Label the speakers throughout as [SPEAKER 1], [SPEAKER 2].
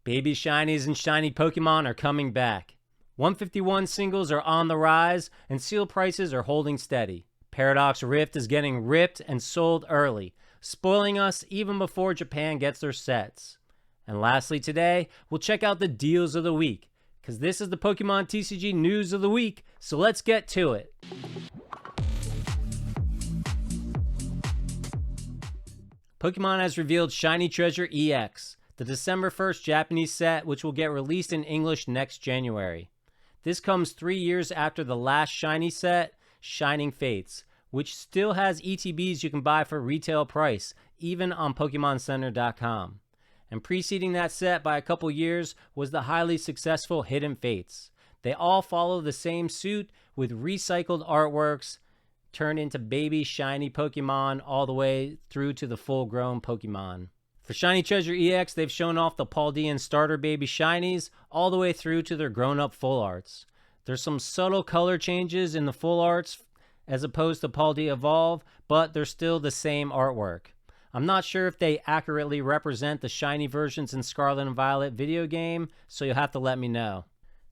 [SPEAKER 1] Baby shinies and shiny Pokemon are coming back. 151 singles are on the rise, and seal prices are holding steady. Paradox Rift is getting ripped and sold early, spoiling us even before Japan gets their sets. And lastly today, we'll check out the deals of the week, because this is the Pokemon TCG news of the week, so let's get to it. Pokemon has revealed Shiny Treasure EX, the December 1st Japanese set, which will get released in English next January. This comes 3 years after the last Shiny set, Shining Fates, which still has ETBs you can buy for retail price, even on PokemonCenter.com. And preceding that set by a couple years was the highly successful Hidden Fates. They all follow the same suit with recycled artworks turned into baby shiny Pokemon all the way through to the full-grown Pokemon. For Shiny Treasure EX, they've shown off the Paldean starter baby shinies all the way through to their grown-up full arts. There's some subtle color changes in the full arts as opposed to Paldea Evolve, but they're still the same artwork. I'm not sure if they accurately represent the shiny versions in Scarlet and Violet video game, so you'll have to let me know.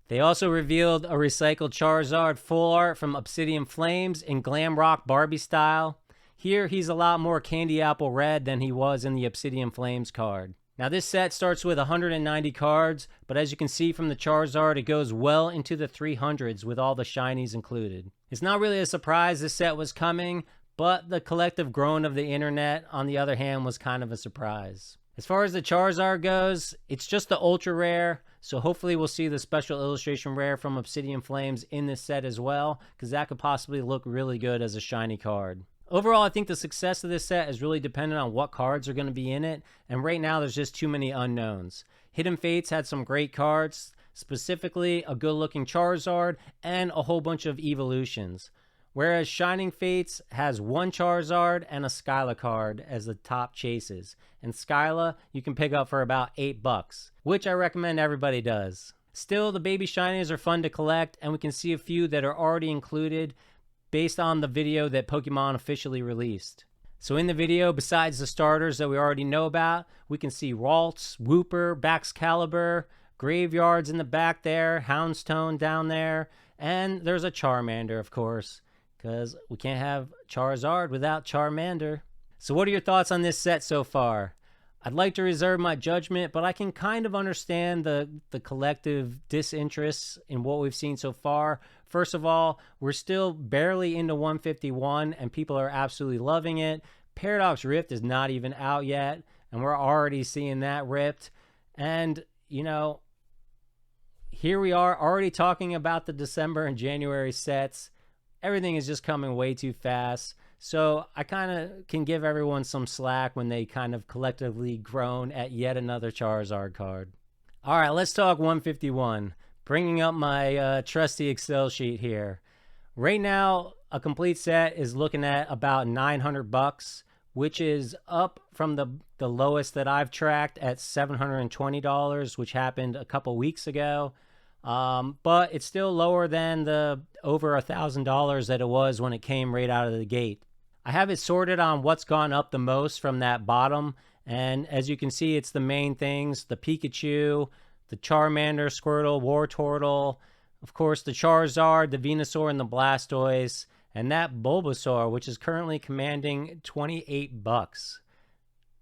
[SPEAKER 1] They also revealed a recycled Charizard full art from Obsidian Flames in glam rock Barbie style. Here, he's a lot more candy apple red than he was in the Obsidian Flames card. Now, this set starts with 190 cards, but as you can see from the Charizard, it goes well into the 300s with all the shinies included. It's not really a surprise this set was coming, but the collective groan of the internet, on the other hand, was kind of a surprise. As far as the Charizard goes, it's just the ultra rare, so hopefully we'll see the special illustration rare from Obsidian Flames in this set as well, because that could possibly look really good as a shiny card. Overall, I think the success of this set is really dependent on what cards are going to be in it, and right now there's just too many unknowns. Hidden Fates had some great cards, specifically a good-looking Charizard and a whole bunch of evolutions. Whereas Shining Fates has one Charizard and a Skyla card as the top chases. And Skyla you can pick up for about $8, which I recommend everybody does. Still, the baby shinies are fun to collect, and we can see a few that are already included based on the video that Pokemon officially released. So in the video, besides the starters that we already know about, we can see Ralts, Wooper, Baxcalibur, Graveyards in the back there, Houndstone down there, and there's a Charmander, of course, because we can't have Charizard without Charmander. So what are your thoughts on this set so far? I'd like to reserve my judgment, but I can kind of understand the collective disinterest in what we've seen so far. First of all, we're still barely into 151, and people are absolutely loving it. Paradox Rift is not even out yet, and we're already seeing that ripped. And, you know, here we are already talking about the December and January sets. Everything is just coming way too fast. So I kind of can give everyone some slack when they kind of collectively groan at yet another Charizard card. All right, let's talk 151. Bringing up my trusty Excel sheet here. Right now, a complete set is looking at about $900, which is up from the lowest that I've tracked at $720, which happened a couple weeks ago. But it's still lower than the over $1,000 that it was when it came right out of the gate. I have it sorted on what's gone up the most from that bottom, and as you can see, it's the main things: the Pikachu, the Charmander, Squirtle, Wartortle, of course the Charizard, the Venusaur, and the Blastoise, and that Bulbasaur, which is currently commanding $28.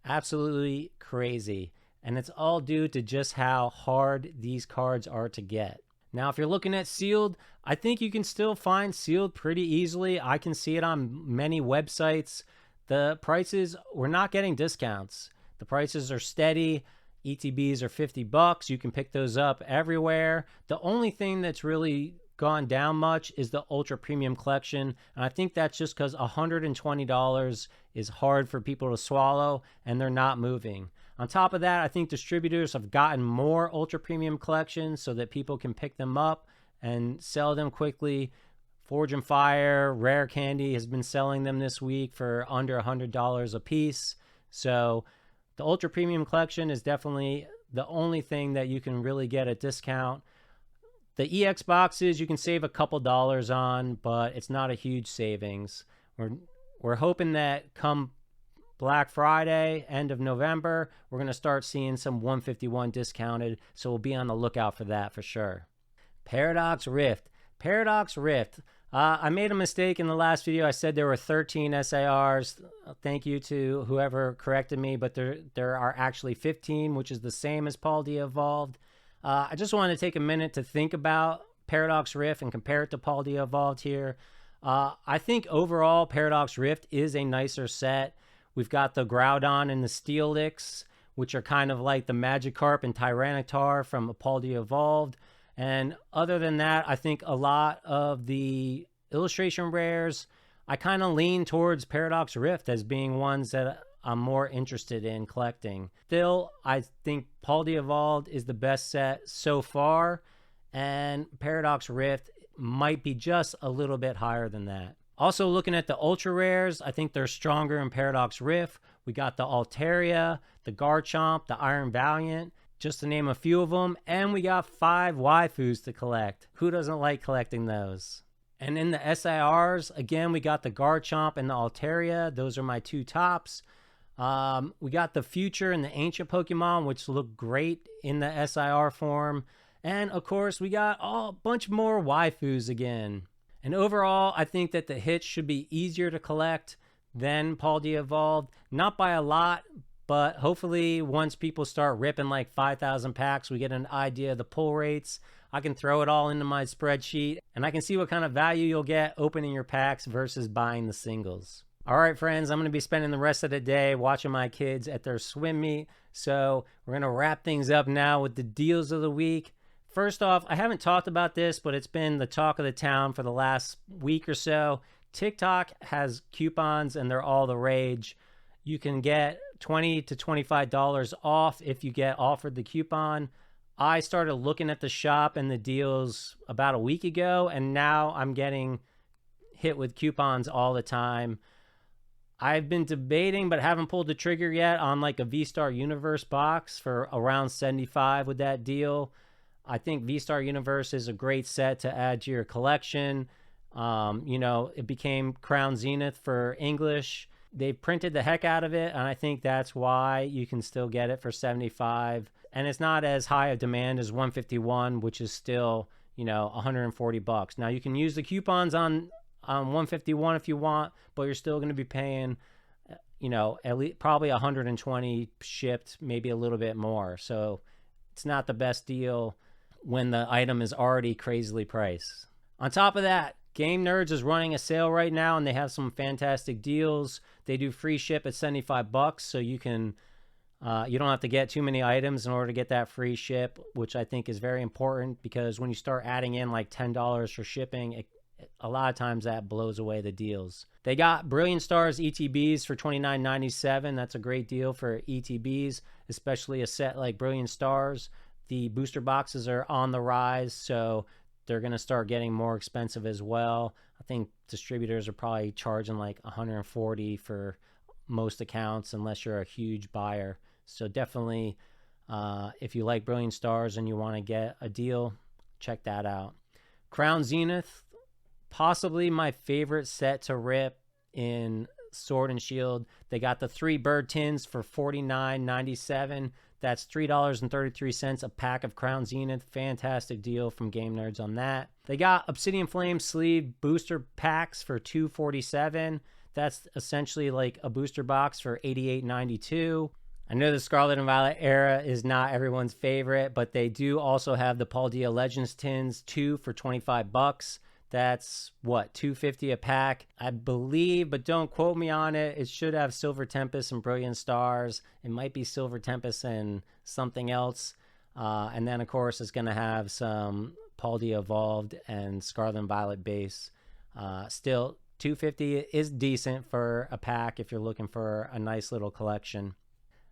[SPEAKER 1] Absolutely crazy. And it's all due to just how hard these cards are to get. Now, if you're looking at sealed, I think you can still find sealed pretty easily. I can see it on many websites. The prices, we're not getting discounts. The prices are steady. ETBs are $50. You can pick those up everywhere. The only thing that's really gone down much is the ultra premium collection, and I think that's just because $120 is hard for people to swallow, and they're not moving. On top of that, I think distributors have gotten more ultra premium collections so that people can pick them up and sell them quickly. Forge and Fire, Rare Candy has been selling them this week for under $100 a piece. So the ultra premium collection is definitely the only thing that you can really get a discount. The EX boxes you can save a couple dollars on, but it's not a huge savings. We're hoping that come Black Friday, end of November, we're going to start seeing some 151 discounted, so we'll be on the lookout for that for sure. Paradox Rift. Paradox Rift. I made a mistake in the last video. I said there were 13 SARs. Thank you to whoever corrected me, but there are actually 15, which is the same as Paldea Evolved. I just wanted to take a minute to think about Paradox Rift and compare it to Paldea Evolved here. I think overall Paradox Rift is a nicer set. We've got the Groudon and the Steelix, which are kind of like the Magikarp and Tyranitar from Paldea Evolved. And other than that, I think a lot of the illustration rares, I kind of lean towards Paradox Rift as being ones that I'm more interested in collecting. Still, I think Paldea Evolved is the best set so far, and Paradox Rift might be just a little bit higher than that. Also, looking at the ultra rares, I think they're stronger in Paradox Rift. We got the Altaria, the Garchomp, the Iron Valiant, just to name a few of them, and we got 5 waifus to collect. Who doesn't like collecting those? And in the SIRs, again, we got the Garchomp and the Altaria. Those are my 2 tops. We got the future and the ancient Pokemon, which look great in the SIR form. And of course, we got a bunch more waifus again. And overall, I think that the hits should be easier to collect than Paldea Evolved. Not by a lot, but hopefully once people start ripping like 5,000 packs, we get an idea of the pull rates. I can throw it all into my spreadsheet, and I can see what kind of value you'll get opening your packs versus buying the singles. All right, friends, I'm going to be spending the rest of the day watching my kids at their swim meet. So we're going to wrap things up now with the deals of the week. First off, I haven't talked about this, but it's been the talk of the town for the last week or so. TikTok has coupons, and they're all the rage. You can get $20 to $25 off if you get offered the coupon. I started looking at the shop and the deals about a week ago, and now I'm getting hit with coupons all the time. I've been debating, but haven't pulled the trigger yet on like a V-Star Universe box for around $75 with that deal. I think V-Star Universe is a great set to add to your collection. You know, it became Crown Zenith for English. They printed the heck out of it, and I think that's why you can still get it for $75. And it's not as high a demand as 151, which is still, you know, $140. Now, you can use the coupons on 151 if you want, but you're still going to be paying, you know, at least probably 120 shipped, maybe a little bit more. So it's not the best deal when the item is already crazily priced. On top of that, Gamenerdz is running a sale right now, and they have some fantastic deals. They do free ship at $75, so you can you don't have to get too many items in order to get that free ship, which I think is very important, because when you start adding in like $10 for shipping, a lot of times that blows away the deals. They got Brilliant Stars ETBs for $29.97. That's a great deal for ETBs, especially a set like Brilliant Stars. The booster boxes are on the rise, so they're going to start getting more expensive as well. I think distributors are probably charging like $140 for most accounts unless you're a huge buyer. So definitely, if you like Brilliant Stars and you want to get a deal, check that out. Crown Zenith, possibly my favorite set to rip in Sword and Shield. They got the 3 bird tins for $49.97. That's $3.33 a pack of Crown Zenith. Fantastic deal from Gamenerdz on that. They got Obsidian Flame sleeve booster packs for $247. That's essentially like a booster box for $88.92. I know the Scarlet and Violet era is not everyone's favorite, but they do also have the Paldea Legends tins, 2 for $25. That's what, $250 a pack, I believe, but don't quote me on it. It should have Silver Tempest and Brilliant Stars. It might be Silver Tempest and something else. And then, of course, it's going to have some Paldea Evolved and Scarlet and Violet base. Still, $250 is decent for a pack if you're looking for a nice little collection.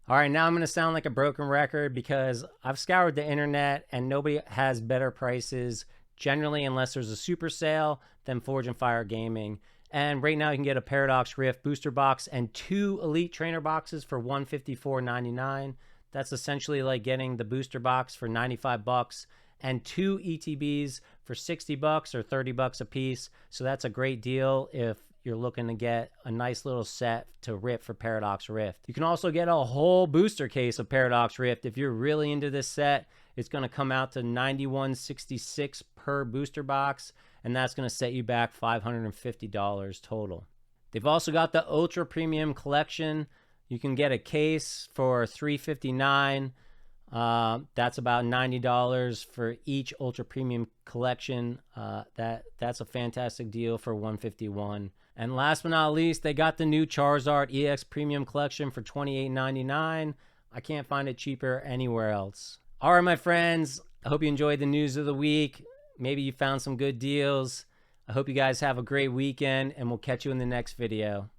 [SPEAKER 1] All right, now I'm going to sound like a broken record because I've scoured the internet and nobody has better prices generally, unless there's a super sale, than Forge and Fire Gaming. And right now you can get a Paradox Rift booster box and 2 Elite Trainer boxes for $154.99. That's essentially like getting the booster box for $95 and 2 ETBs for $60 or $30 a piece. So that's a great deal if you're looking to get a nice little set to rip for Paradox Rift. You can also get a whole booster case of Paradox Rift. If you're really into this set, it's going to come out to $91.66 per booster box, and that's going to set you back $550 total. They've also got the Ultra Premium Collection. You can get a case for $359. That's about $90 for each Ultra Premium Collection. That's a fantastic deal for $151. And last but not least, they got the new Charizard EX Premium Collection for $28.99. I can't find it cheaper anywhere else. All right, my friends, I hope you enjoyed the news of the week. Maybe you found some good deals. I hope you guys have a great weekend, and we'll catch you in the next video.